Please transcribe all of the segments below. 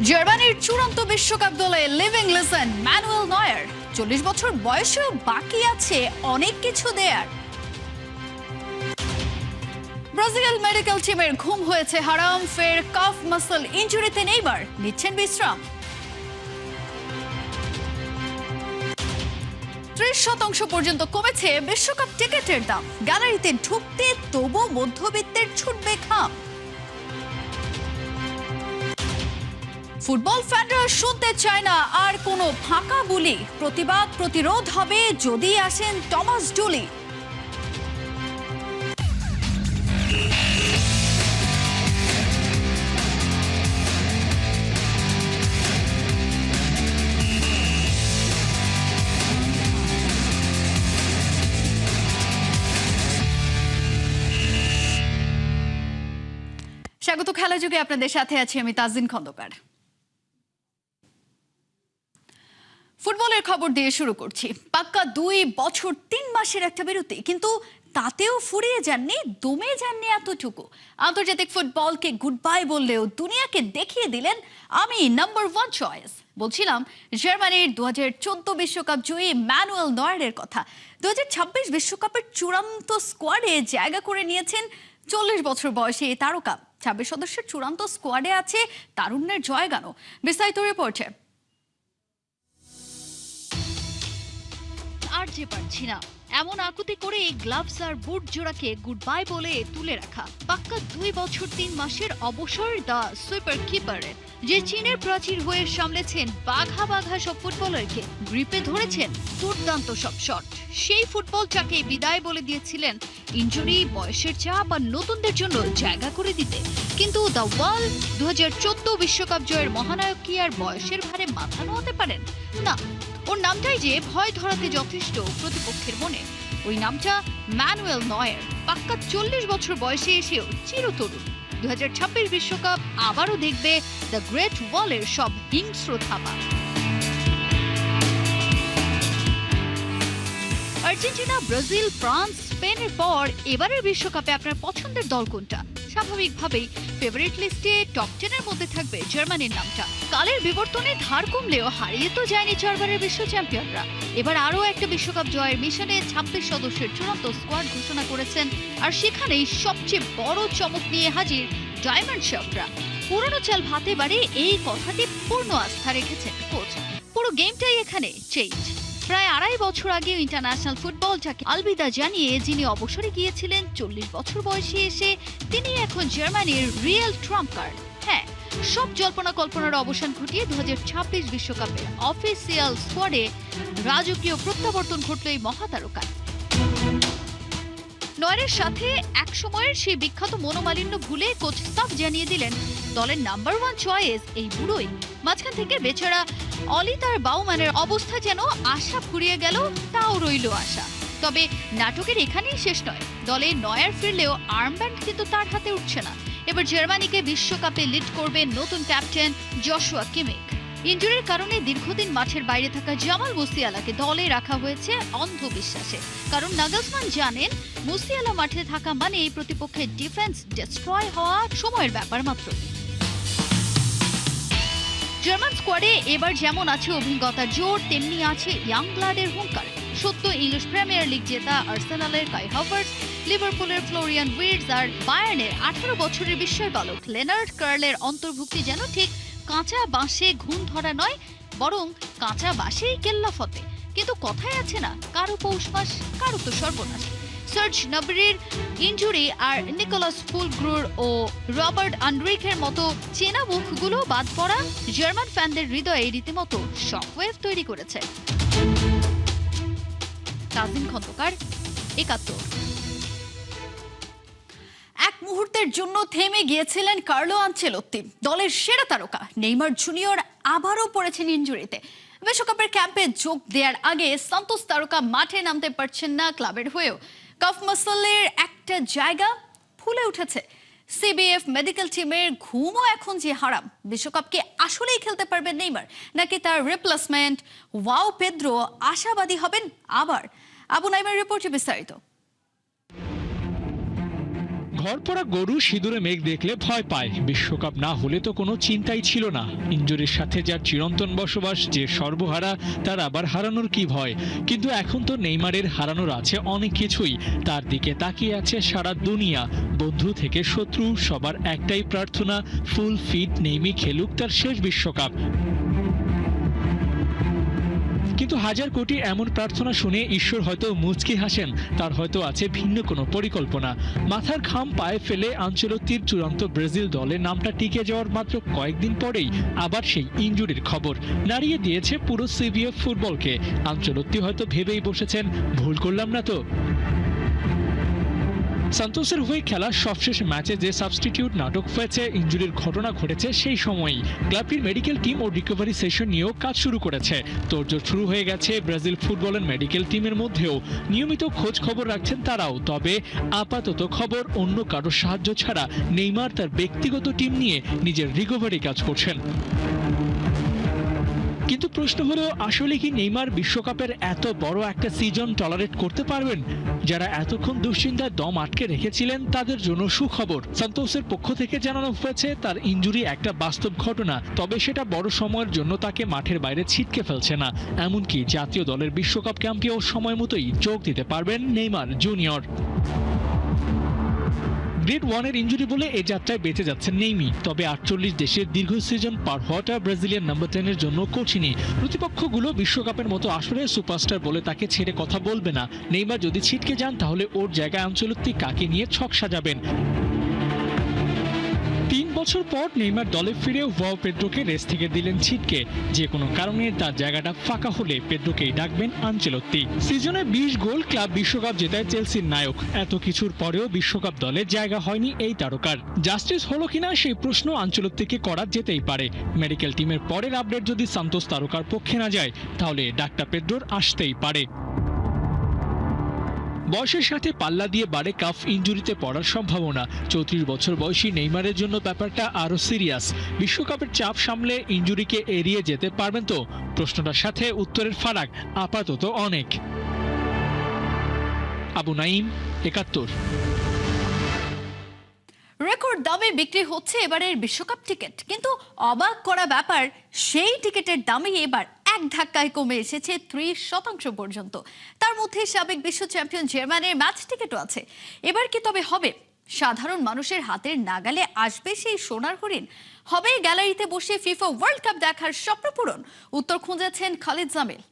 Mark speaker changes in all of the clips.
Speaker 1: জার্মানির চূড়ান্ত বিশ্বকাপ দলে লিভিং লেজেন্ড ম্যানুয়েল নয়ার 40 বছর বয়সেও বাকি আছে অনেক কিছু দেয়ার। ব্রাজিল মেডিকেল টিমের ঘুম হয়েছে হারাম, ফের কাফ মাসল ইনজুরিতে নেইমার নিচ্ছেন বিশ্রাম। 30% পর্যন্ত কমেছে বিশ্বকাপ টিকেটের দাম, গ্যালারিতে ঢুকতে তবু মধ্যবিত্তের ছুটবে ঘাম। ফুটবল ফ্যানরা শুনতে চায় না আর কোনো ফাঁকা বুলি, প্রতিবাদ প্রতিরোধ হবে যদি আসেন টমাস ডুলি। স্বাগত খেলা যুগে, আপনাদের সাথে আছি আমি তাজিন খন্দকার। ফুটবলের খবর দিয়ে শুরু করছি। পাক্কা 2 বছর 3 মাসের একটা বিরতি, কিন্তু তাতেও ফুরিয়ে যাননি, দমে যাননি এতটুকু। আন্তর্জাতিক ফুটবলকে গুড বাই বললেও দুনিয়াকে দেখিয়ে দিলেন আমি নাম্বার 1 চয়েস। বলছিলাম জার্মানির 2014 বিশ্বকাপ জয়ী ম্যানুয়েল নয়ারের কথা। 2026 বিশ্বকাপের চূড়ান্ত স্কোয়াডে জায়গা করে নিয়েছেন 40 বছর বয়সী এই তারকা। 26 সদস্যের চূড়ান্ত স্কোয়াডে আছে তারুণ্যের জয়গানও। বিস্তারিত রিপোর্টে। আর যে পারছি না এমন আকুতি করে গ্লাভস আর বুট জোড়াকে গুড বাই বলে তুলে রাখা পাক্কা 2 বছর 3 মাসের অবসর দা সুপার কিপারের, যে চীনের প্রাচীর হয়ে সামলেছেন বাঘা বাঘা সব ফুটবলারকে, গ্রিপে ধরেছেন দুর্দান্ত সব শট। সেই ফুটবলটাকে বিদায় বলে দিয়েছিলেন ইনজুরি, বয়সের চাপ আর নতুনদের জন্য জায়গা করে দিতে। কিন্তু দ্য ওয়ার্ল্ড 2014 বিশ্বকাপ জয়ের মহানায়ক কি আর বয়সের ভারে মাথা নোয়াতে পারেন? না, ওর নামটাই যে ভয় ধরাতে যথেষ্ট প্রতিপক্ষের মনে। ওই নামটা ম্যানুয়েল নয়ার। পাক্কা 40 বছর বয়সে এসেও চিরতরুণ। 2026 বিশ্বকাপ আবারও দেখবে দ্য গ্রেট ওয়ালের সব হিংস্র থাবা। আর্জেন্টিনা, ব্রাজিল, ফ্রান্স, স্পেনের পর এবারের বিশ্বকাপে আপনার পছন্দের দল কোনটা? স্বাভাবিকভাবেই ফেভারিট লিস্টে টপ 10 এর মধ্যে থাকবে জার্মানির নামটা। কালের বিবর্তনে ধার কমলেও হারিয়ে তো যায়নি 4 বারের বিশ্ব চ্যাম্পিয়নরা। এবার আরও একটা বিশ্বকাপ জয়ের মিশনে 26 সদস্যের চূড়ান্ত স্কোয়াড ঘোষণা করেছেন, আর সেখানেই সবচেয়ে বড় চমক নিয়ে হাজির ডায়মন্ড শপরা। পুরনো চাল ভাতে বাড়ে এই কথাটি পূর্ণ আস্থা রেখেছেন কোচ। পুরো গেমটাই এখানে চেঞ্জ। প্রায় 2.5 বছর আগে ইন্টারন্যাশনাল ফুটবলটাকে আলবিদা জানিয়ে যিনি অবসরে গিয়েছিলেন 40 বছর বয়সে এসে, তিনি এখন জার্মানির রিয়েল ট্রাম্প কার্ড। হ্যাঁ, সব জল্পনা কল্পনার অবসান ঘটিয়ে 2026 বিশ্বকাপের অফিসিয়াল স্কোয়াডে রাজকীয় প্রত্যাবর্তন ঘটল এই মহাতারকার। নয়ারের সাথে এক সময়ের সেই বিখ্যাত মনোমালিন্য ভুলে কোচ সাফ জানিয়ে দিলেন দলের নাম্বার 1 চয়েস এই বুড়োই। মাঝখান থেকে বেচারা অলি তার বাউম্যানের অবস্থা যেন আশা ফুরিয়ে গেল, তাও রইল আশা। তবে নাটকের এখানেই শেষ নয়। দলে নয়ার ফিরলেও আর্মব্যান্ড কিন্তু তার হাতে উঠছে না। এবার জার্মানিকে বিশ্বকাপে লিড করবে নতুন ক্যাপ্টেন জশুয়া কিমিখ। ইনজুরির কারণে দীর্ঘদিন মাঠের বাইরে থাকা জামাল মুসিয়ালাকে দলে রাখা হয়েছে অন্ধবিশ্বাসে। কারণ নাগলসমান জানেন মুসিয়ালা মাঠে থাকা মানে এই প্রতিপক্ষের ডিফেন্স ডিস্ট্রয় হওয়া সময়ের ব্যাপার মাত্র। জার্মান স্কোয়াডে এবার যেমন আছে অভিজ্ঞতার জোর, তেমনি আছে ইয়াং ব্লাডের হুঙ্কার। সত্য ইংলিশ প্রিমিয়ার লিগ জেতা আর্সেনালের কাই হাভার্টস, লিভারপুলের ফ্লোরিয়ান উইর্টজ আর বায়ার্নের 18 বছরের বিস্ময় বালক লেনার্ড কার্লের অন্তর্ভুক্তি যেন ঠিক কাঁচা বাঁশে ঘুম ধরা নয়, বরং কাঁচা বাঁশেই কেল্লা ফতে। কিন্তু কথায় আছে না, কারো পৌষ মাস কারো তো সর্বনাশ। সার্জ নাবরির ইনজুরি আর নিকোলাস ফুলগ্রুর ও রবার্ট আন্ড্রিকের মতো চেনা মুখগুলো বাদ পড়া জার্মান ফ্যানদের হৃদয়ে রীতিমতো শকওয়েভ তৈরি করেছে। তাজিন খন্দকার, 71। এক মুহূর্তের জন্য থেমে গিয়েছিলেন কার্লো আনচেলত্তি। দলের সেরা তারকা নেইমার জুনিয়র আবারও পড়েছেন ইনজুরিতে। বিশ্বকাপের ক্যাম্পে যোগ দেওয়ার আগে সান্তোস তারকা মাঠে নামতে পারছেন না ক্লাবের হয়েও। কাফ মাসলের একটা জায়গা ফুলে উঠেছে। সিবিএফ মেডিকেল টিমের ঘুমও এখন যে হারাম। বিশ্বকাপকে আসলেই খেলতে পারবেন নেইমার, নাকি তার রিপ্লেসমেন্ট ওয়াও পেদ্রো আশাবাদী হবেন আবার? আবু নাইমের রিপোর্টে বিস্তারিত।
Speaker 2: ধরপড়া গরু সিঁদুরে মেঘ দেখলে ভয় পায়। বিশ্বকাপ না হলে তো কোনো চিন্তাই ছিল না। ইনজুরির সাথে যার চিরন্তন বসবাস, যে সর্বহারা, তার আবার হারানোর কি ভয়? কিন্তু এখন তো নেইমারের হারানোর আছে অনেক কিছুই। তার দিকে তাকিয়ে আছে সারা দুনিয়া। বন্ধু থেকে শত্রু, সবার একটাই প্রার্থনা, ফুল ফিট নেইমি খেলুক তার শেষ বিশ্বকাপ। কিন্তু হাজার কোটি এমন প্রার্থনা শুনে ঈশ্বর হয়তো মুচকি হাসেন। তার হয়তো আছে ভিন্ন কোনো পরিকল্পনা। মাথার ঘাম পায়ে ফেলে আনচেলত্তির চূড়ান্ত ব্রাজিল দলে নামটা টিকে যাওয়ার মাত্র কয়েকদিন পরেই আবার সেই ইনজুরির খবর নাড়িয়ে দিয়েছে পুরো সিভিএফ ফুটবলকে। আনচেলত্তি হয়তো ভেবেই বসেছেন, ভুল করলাম না তো? সান্তোসের হয়ে খেলা সবশেষ ম্যাচে যে সাবস্টিটিউট নাটক হয়েছে, ইনজুরির ঘটনা ঘটেছে সেই সময়ই। ক্লাবটির মেডিকেল টিম ও রিকভারি সেশন নিয়েও কাজ শুরু করেছে। তোড়জোড় শুরু হয়ে গেছে ব্রাজিল ফুটবলের মেডিকেল টিমের মধ্যেও। নিয়মিত খোঁজ খবর রাখছেন তারাও। তবে আপাতত খবর, অন্য কারোর সাহায্য ছাড়া নেইমার তার ব্যক্তিগত টিম নিয়ে নিজের রিকভারি কাজ করছেন। কিন্তু প্রশ্ন হলো, আসলে কি নেইমার বিশ্বকাপের এত বড় একটা সিজন টলারেট করতে পারবেন? যারা এতক্ষণ দুশ্চিন্তায় দম আটকে রেখেছিলেন তাদের জন্য সুখবর। সান্তোসের পক্ষ থেকে জানানো হয়েছে তার ইনজুরি একটা বাস্তব ঘটনা, তবে সেটা বড় সময়ের জন্য তাকে মাঠের বাইরে ছিটকে ফেলছে না। এমনকি জাতীয় দলের বিশ্বকাপ ক্যাম্পেও সময় মতোই যোগ দিতে পারবেন নেইমার জুনিয়র। গ্রেড 1-এর ইনজুরি বলে এ যাত্রায় বেঁচে যাচ্ছেন নেইমি। তবে 48 দেশের দীর্ঘ সিজন পার হওয়াটা ব্রাজিলিয়ান নাম্বার 10-এর জন্য কঠিনই। প্রতিপক্ষগুলো বিশ্বকাপের মতো আসরে সুপারস্টার বলে তাকে ছেড়ে কথা বলবে না। নেইমার যদি ছিটকে যান তাহলে ওর জায়গায় আনচেলত্তি কাকে নিয়ে ছক সাজাবেন? 3 বছর পর নেইমার দলে ফিরে ওয়াও পেড্রোকে রেস থেকে দিলেন ছিটকে। যে কোনো কারণে তার জায়গাটা ফাঁকা হলে পেড্রোকেই ডাকবেন আনচেলত্তি। সিজনে 20 গোল, ক্লাব বিশ্বকাপ জেতায় চেলসির নায়ক। এত কিছুর পরেও বিশ্বকাপ দলে জায়গা হয়নি এই তারকার। জাস্টিস হলো কিনা সেই প্রশ্ন আনচেলত্তিকে করা যেতেই পারে। মেডিকেল টিমের পরের আপডেট যদি সান্তোস তারকার পক্ষে না যায়, তাহলে ডাকটা পেড্রোর আসতেই পারে। বয়সের সাথে পাল্লা দিয়ে বাড়ে কাফ ইনজুরিতে পড়ার সম্ভাবনা। 34 বছর বয়সী নেইমারের জন্য ব্যাপারটা আরো সিরিয়াস। বিশ্বকাপের চাপ সামলে ইনজুরিকে এড়িয়ে যেতে পারবেন তো? প্রশ্নটার সাথে উত্তরের ফারাক আপাতত অনেক। আবু নাইম, 71।
Speaker 1: রেকর্ড দামে বিক্রি হচ্ছে এবারের বিশ্বকাপ টিকিট, কিন্তু অবাক করা ব্যাপার, সেই টিকিটের দামই এবার এক ধাক্কায় কমে এসেছে 30% পর্যন্ত। তার মধ্যে সাবেক বিশ্ব চ্যাম্পিয়ন জার্মানির ম্যাচ টিকিটও আছে। এবার কি তবে হবে সাধারণ মানুষের হাতের নাগালে আসবে সেই সোনার হরিণ? হবে গ্যালারিতে বসে ফিফা ওয়ার্ল্ড কাপ দেখার স্বপ্ন পূরণ? উত্তর খুঁজেছেন খালিদ জামিল।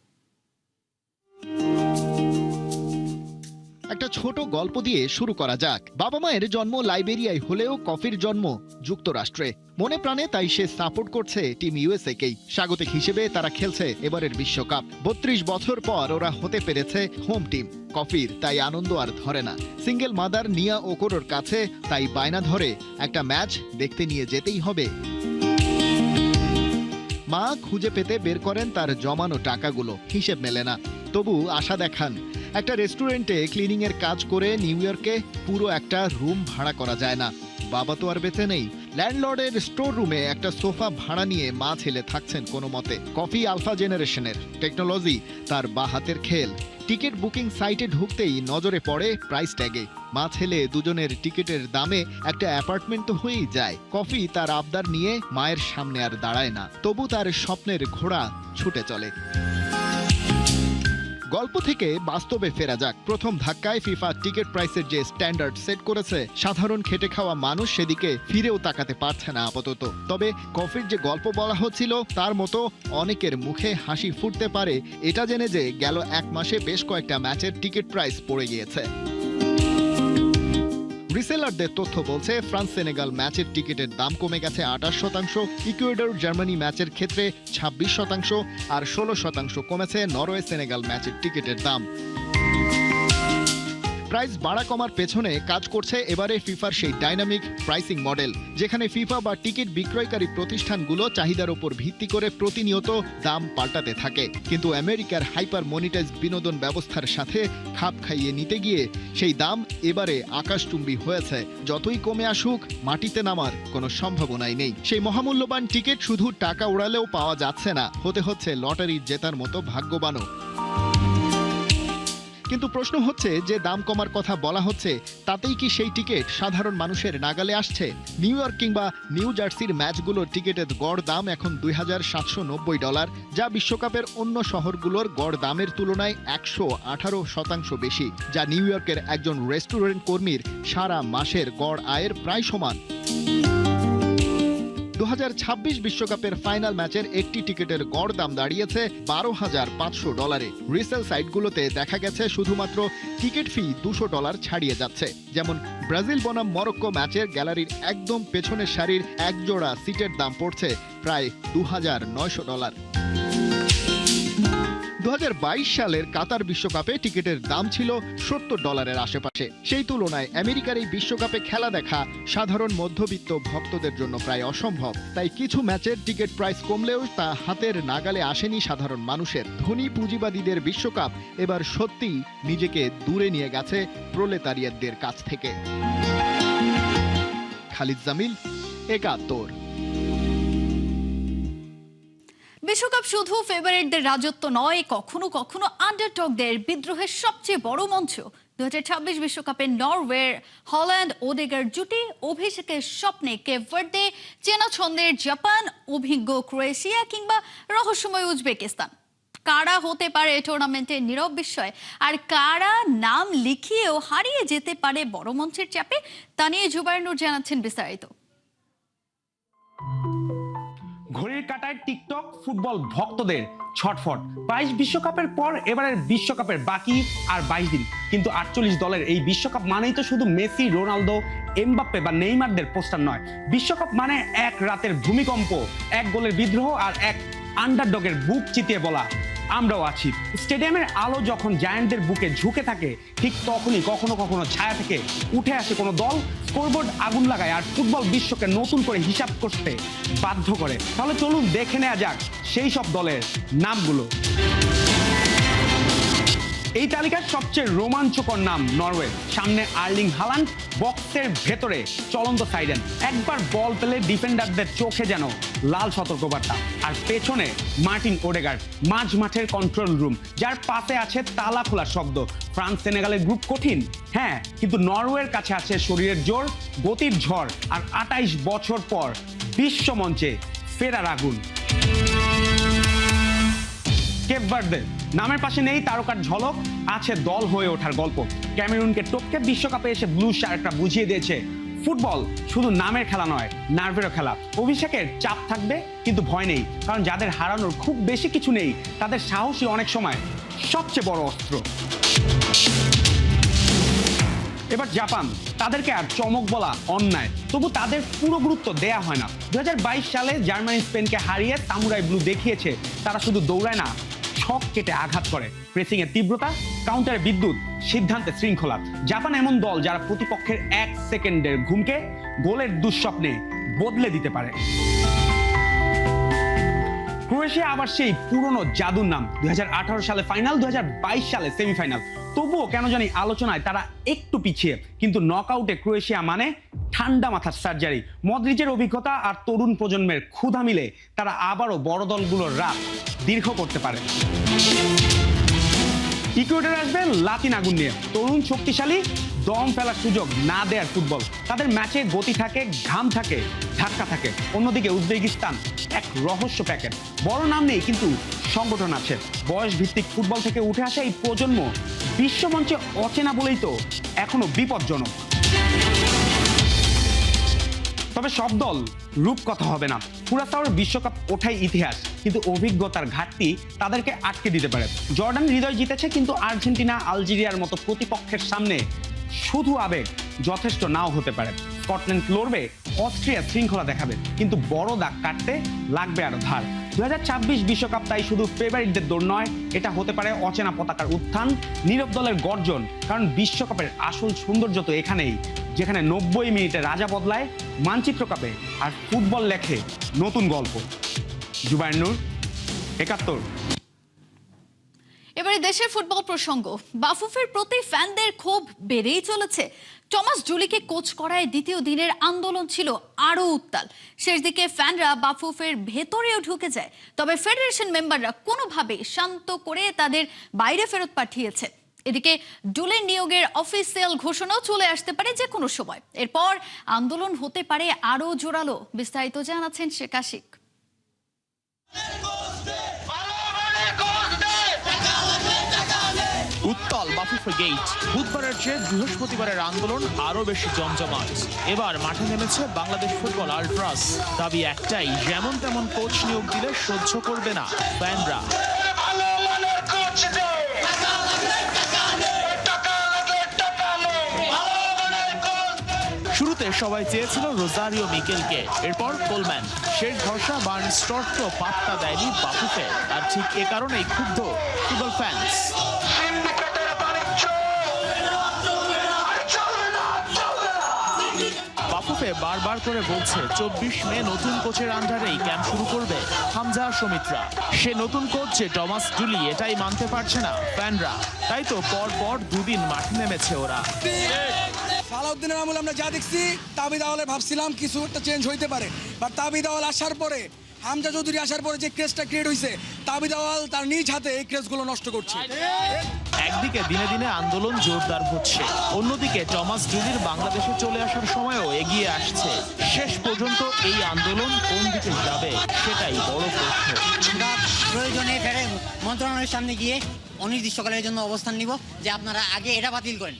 Speaker 3: একটা ছোট গল্প দিয়ে শুরু করা যাক। বাবা মায়ের জন্ম লাইবেরিয়ায় হলেও কফির জন্ম যুক্তরাষ্ট্রে। মনে প্রাণে তাই সে সাপোর্ট করছে টিম ইউএসএকেই। স্বাগতিক হিসেবে তারা খেলছে এবারের বিশ্বকাপ। 32 বছর পর ওরা হতে পেরেছে হোম টিম। কফির তাই আনন্দ আর ধরে না। সিঙ্গেল মাদার নিয়া ওকোরোর কাছে তাই বায়না ধরে একটা ম্যাচ দেখতে নিয়ে যেতেই হবে। মা খুঁজে পেতে বের করেন তার জমানো টাকাগুলো, হিসেব মেলে না, তবু আশা দেখান। একটা রেস্টুরেন্টে ক্লিনিং এর কাজ করে নিউ ইয়র্কে পুরো একটা রুম ভাড়া করা যায় না। বাবা তো আর বেঁচে নেই। ল্যান্ডলর্ডের স্টোর রুমে একটা সোফা ভাড়া নিয়ে মা ছেলে থাকছেন কোনো মতে। কফি আলফা জেনারেশনের, টেকনোলজি তার বা হাতের খেল। টিকিট বুকিং সাইটে ঢুকতেই নজরে পড়ে প্রাইস ট্যাগে। মা ছেলে দুজনের টিকিটের দামে একটা অ্যাপার্টমেন্ট তো হয়েই যায়। কফি তার আবদার নিয়ে মায়ের সামনে আর দাঁড়ায় না, তবু তার স্বপ্নের ঘোড়া ছুটে চলে। গল্প থেকে বাস্তবে ফেরা যাক। প্রথম ধাক্কায় ফিফা টিকিট প্রাইসের যে স্ট্যান্ডার্ড সেট করেছে, সাধারণ খেটে খাওয়া মানুষ সেদিকে ফিরেও তাকাতে পারছে না আপাতত। তবে কফির যে গল্প বলা হচ্ছিল, তার মতো অনেকের মুখে হাসি ফুটতে পারে এটা জেনে যে গেল 1 মাসে বেশ কয়েকটা ম্যাচের টিকিট প্রাইস পড়ে গিয়েছে। রিসেলারদের তথ্য বলছে ফ্রান্স সেনেগাল ম্যাচের টিকিটের দাম কমে গেছে 28%, ইকুয়েডর জার্মানি ম্যাচের ক্ষেত্রে 26% আর 16% কমেছে নরওয়ে সেনেগাল ম্যাচের টিকিটের দাম। প্রাইস বাড়া কমার পেছনে কাজ করছে এবারে ফিফার সেই ডাইনামিক প্রাইসিং মডেল, যেখানে ফিফা বা টিকিট বিক্রয়কারী প্রতিষ্ঠানগুলো চাহিদার উপর ভিত্তি করে প্রতিনিয়ত দাম পাল্টাতে থাকে। কিন্তু আমেরিকার হাইপার মনিটাইজড বিনোদন ব্যবস্থার সাথে খাপ খাইয়ে নিতে গিয়ে সেই দাম এবারে আকাশচুম্বী হয়েছে। যতই কমে আসুক, মাটিতে নামার কোনো সম্ভাবনাই নেই। সেই মহামূল্যবান টিকিট শুধু টাকা উড়ালেও পাওয়া যাচ্ছে না, হতে হচ্ছে লটারি জেতার মতো ভাগ্যবানও। কিন্তু প্রশ্ন হচ্ছে, যে দাম কমার কথা বলা হচ্ছে তাতেই কি সেই টিকিট সাধারণ মানুষের নাগালে আসছে? নিউ ইয়র্ক কিংবা নিউ জার্সির ম্যাচগুলোর টিকিটের গড় দাম এখন $2,790, যা বিশ্বকাপের অন্য শহরগুলোর গড় দামের তুলনায় 118% বেশি, যা নিউ ইয়র্কের একজন রেস্টুরেন্ট কর্মীর সারা মাসের গড় আয়ের প্রায় সমান। 2026 বিশ্বকাপের ফাইনাল ম্যাচের একটি টিকিটের গড় দাম দাঁড়িয়েছে $12,500। রিসেল সাইটগুলোতে দেখা গেছে শুধুমাত্র টিকিট ফি $200 ছাড়িয়ে যাচ্ছে। যেমন ব্রাজিল বনাম মরক্কো ম্যাচের গ্যালারির একদম পেছনের সারির এক জোড়া সিটের দাম পড়ছে প্রায় $2,900। 2022 সালের কাতার বিশ্বকাপে টিকিটের দাম ছিল $70 আশেপাশে। সেই তুলনায় আমেরিকার এই বিশ্বকাপে খেলা দেখা সাধারণ মধ্যবিত্ত ভক্তদের জন্য প্রায় অসম্ভব। তাই কিছু ম্যাচের টিকিট প্রাইস কমলেও তা হাতের নাগালে আসেনি সাধারণ মানুষের। ধনী পুঁজিবাদীদের বিশ্বকাপ এবার সত্যিই নিজেকে দূরে নিয়ে গেছে প্রলেতারিয়াতদের কাছ থেকে। খালিদ জামিল, ৭১।
Speaker 1: বিশ্বকাপ শুধু ফেভারিটদের রাজত্ব নয়, কখনো কখনো আন্ডারডগদের বিদ্রোহের সবচেয়ে বড় মঞ্চ। 2026 বিশ্বকাপে নরওয়ের হল্যান্ড ওডেগার জুটি, অভিষেকের স্বপ্নে কেপ ভার্দে, চেনা ছন্দের জাপান, অভিজ্ঞ ক্রোয়েশিয়া কিংবা রহস্যময় উজবেকিস্তান। কারা হতে পারে টুর্নামেন্টের নীরব বিস্ময়, আর কারা নাম লিখিয়েও হারিয়ে যেতে পারে বড় মঞ্চের চাপে, তা নিয়ে জুবায়ের নূর জানাচ্ছেন বিস্তারিত।
Speaker 4: ঘড়ির কাঁটায় টিকটক ফুটবল ভক্তদের ছটফট। 22 বিশ্বকাপের পর এবারের বিশ্বকাপের বাকি আর 22 দিন, কিন্তু 48 দলের এই বিশ্বকাপ মানেই তো শুধু মেসি, রোনালদো, এমবাপ্পে বা নেইমারদের পোস্টার নয়। বিশ্বকাপ মানে এক রাতের ভূমিকম্প, এক গোলের বিদ্রোহ আর এক আন্ডারডগের বুক চিতিয়ে বলা আমরাও আছি। স্টেডিয়ামের আলো যখন জায়ান্টদের বুকে ঝুঁকে থাকে, ঠিক তখনই কখনো কখনো ছায়া থেকে উঠে আসে কোনো দল, স্কোরবোর্ড আগুন লাগায় আর ফুটবল বিশ্বকে নতুন করে হিসাব করতে বাধ্য করে। তাহলে চলুন দেখে নেওয়া যাক সেই সব দলের নামগুলো। এই তালিকার সবচেয়ে রোমাঞ্চকর নাম নরওয়ে। সামনে আর্লিং হালান্ড, বক্সের ভেতরে চলন্ত সাইডেন। একবার বল পেলে ডিফেন্ডারদের চোখে যেন লাল সতর্কবার্তা। আর পেছনে মার্টিন ওডেগার্ড, মাঝ মাঠের কন্ট্রোল রুম, যার পাশে আছে তালা খোলার শব্দ। ফ্রান্স সেনেগালের গ্রুপ কঠিন, হ্যাঁ, কিন্তু নরওয়ের কাছে আছে শরীরের জোর, গতির ঝড় আর 28 বছর পর বিশ্ব মঞ্চে ফেরার আগুন। কেপ ভার্দে নামের পাশে নেই তারকার ঝলক, আছে দল হয়ে ওঠার গল্প। ক্যামেরুনকে টপকে বিশ্বকাপে এসে ব্লু শার্করা বুঝিয়ে দিয়েছে ফুটবল শুধু নামের খেলা নয়, নার্ভেরও খেলা। অভিষেকের চাপ থাকবে কিন্তু ভয় নেই, কারণ যাদের হারানোর খুব বেশি কিছু নেই, তাদের সাহসী অনেক সময় সবচেয়ে বড় অস্ত্র। এবার জাপান, তাদেরকে আর চমক বলা অন্যায়, তবু তাদের পুরো গুরুত্ব দেয়া হয় না। 2022 সালে জার্মানি স্পেনকে হারিয়ে সামুরাই ব্লু দেখিয়েছে তারা শুধু দৌড়ায় না, ছক কেটে আঘাত করে। প্রেসিং এর তীব্রতা, কাউন্টারে বিদ্যুৎ, সিদ্ধান্তে শৃঙ্খলা। জাপান এমন দল যারা প্রতিপক্ষের 1 সেকেন্ডের ঘুমকে গোলের দুঃস্বপ্নে বদলে দিতে পারে। ক্রোয়েশিয়া আবার সেই পুরনো জাদুর নাম। 2018 সালে ফাইনাল, 2022 সালে সেমিফাইনাল। তবুও কেন জানি আলোচনায় তারা একটু পিছিয়ে, কিন্তু নকআউটে ক্রোয়েশিয়া মানে ঠান্ডা মাথার সার্জারি। মদ্রিচের অভিজ্ঞতা আর তরুণ প্রজন্মের ক্ষুধা মিলে তারা আবারও বড় দলগুলোর রাত দীর্ঘ করতে পারে। ইকুয়েডর আসবে লাতিন আগুন নিয়ে, তরুণ শক্তিশালী, দম ফেলার সুযোগ না দেয়ার ফুটবল। তাদের ম্যাচে গতি থাকে, ঘাম থাকে, ধাক্কা থাকে। অন্যদিকে উজবেকিস্তান এক রহস্য প্যাকেট, বড় নাম নেই কিন্তু সংগঠন আছে। বয়স ভিত্তিক ফুটবল থেকে উঠে আসা এই প্রজন্ম বিশ্বমঞ্চে অচেনা বলেই তো এখনো বিপজ্জনক। তবে সব দল রূপকথা হবে না। কুরাসাওর বিশ্বকাপ ওঠাই ইতিহাস, কিন্তু অভিজ্ঞতার ঘাটতি তাদেরকে আটকে দিতে পারে। জর্ডান হৃদয় জিতেছে, কিন্তু আর্জেন্টিনা, আলজেরিয়ার মতো প্রতিপক্ষের সামনে শুধু আবেগ যথেষ্ট নাও হতে পারে। স্কটল্যান্ড লড়বে, অস্ট্রিয়া শৃঙ্খলা দেখাবে, কিন্তু বড় দাগ কাটতে লাগবে আরো ধার। 2026 বিশ্বকাপ তাই শুধু ফেভারিটদের দৌড় নয়, এটা হতে পারে অচেনা পতাকার উত্থান, নীরব দলের গর্জন। কারণ বিশ্বকাপের আসল সৌন্দর্য তো এখানেই, যেখানে 90 মিনিটে রাজা বদলায়, মানচিত্র কাঁপে আর ফুটবল লেখে নতুন গল্প। জুবায়ের নূর, ৭১।
Speaker 1: এবারে দেশের ফুটবল প্রসঙ্গ। বাফুফের প্রতি ফ্যানদের ক্ষোভ বেড়েই চলেছে। টমাস জুলিকে কোচ করায় দ্বিতীয় দিনের আন্দোলন ছিল আরো উত্তাল। শেষ দিকে ফ্যানরা বাফুফের ভেতরেও ঢুকে যায়, তবে ফেডারেশন মেম্বাররা কোনোভাবে শান্ত করে তাদের বাইরে ফেরত পাঠিয়েছে। এদিকে ডুলের নিয়োগের অফিসিয়াল ঘোষণাও চলে আসতে পারে যে কোনো সময়। এরপর আন্দোলন হতে পারে আরো জোরালো। বিস্তারিত জানাচ্ছেন শেখ আশিক।
Speaker 5: উত্তাল বাফুফে গেট। বুধবারের চেয়ে বৃহস্পতিবারের আন্দোলন আরো বেশি জমজমাট। এবার মাঠে নেমেছে বাংলাদেশ ফুটবল আল্ট্রাস। দাবি একটাই, যেমন তেমন কোচ নিয়োগ দিলে সহ্য করবে না ফ্যানরা। শুরুতে সবাই চেয়েছিল রোজারিও মিকেলকে, এরপর কোলম্যান। শেষ ভরসা বার্ন স্টর্ককেও পাত্তা দেয়নি বাফুফে। আর ঠিক এ কারণেই ক্ষুব্ধ ফুটবল ফ্যান্স। বাফুফে বারবার করে বলছে 24 মে নতুন কোচের আন্ডারেই ক্যাম্প শুরু করবে হামজা সমিত্রা। সে নতুন কোচ যে টমাস ডুলি, এটাই মানতে পারছে না ফ্যানরা। তাই তো পর দুদিন মাঠে নেমেছে ওরা।
Speaker 6: সালাউদ্দিনের আমলে আমরা যা দেখছি, তাবিদ আওয়ালে ভাবছিলাম কিছু একটা চেঞ্জ হইতে পারে, বাট তাবিদ আওয়াল আসার পরে, হামজা চৌধুরী আসার পরে যে ক্রেজটা ক্রিয়েট হয়েছে, তাবিদ আওয়াল তার নিজ হাতে এই ক্রেজগুলো নষ্ট করছে।
Speaker 5: একদিকে দিনে দিনে আন্দোলন জোরদার হচ্ছে, অন্যদিকে টমাস ডুলির বাংলাদেশে চলে আসার সময়ও এগিয়ে আসছে। শেষ পর্যন্ত এই আন্দোলন কোন দিকে যাবে সেটাই বড় প্রশ্ন।
Speaker 7: আমরা প্রয়োজনে মন্ত্রণালয়ের সামনে গিয়ে অনির্দিষ্টকালের জন্য অবস্থান নিব যে আপনারা আগে এটা বাতিল করেন।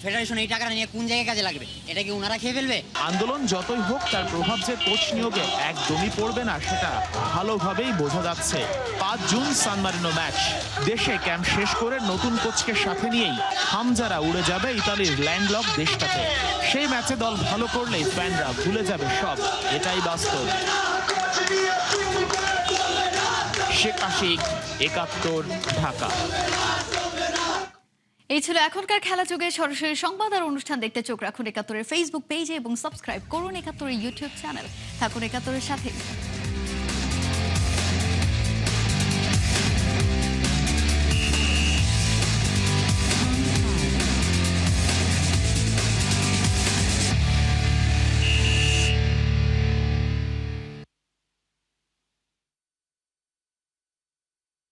Speaker 7: ফেডারেশন এই টাকাটা নিয়ে কোন জায়গায় কাজে লাগবে? এটা কি ওনারা খেয়ে ফেলবে?
Speaker 5: আন্দোলন যতই হোক, তার প্রভাব যে কোচ নিয়োগে একদমই পড়বে না সেটা ভালোভাবেই বোঝা যাচ্ছে। 5 জুন সান মারিনো ম্যাচ। দেশে ক্যাম্প শেষ করে নতুন কোচকে সাথে নিয়েই হামজারা উড়ে যাবে ইতালির ল্যান্ডলক দেশটাতে। সেই ম্যাচে দল ভালো করলেই ফ্যানরা ভুলে যাবে সব, এটাই বাস্তব। শেখ আশিক, 71, ঢাকা।
Speaker 1: এই ছিল এখনকার খেলা যুগের সরাসরি সংবাদ আর অনুষ্ঠান দেখতে চোখ রাখুন 71-এর ফেসবুক পেজে এবং সাবস্ক্রাইব করুন 71-এর ইউটিউব চ্যানেল। থাকুন 71-এর সাথে।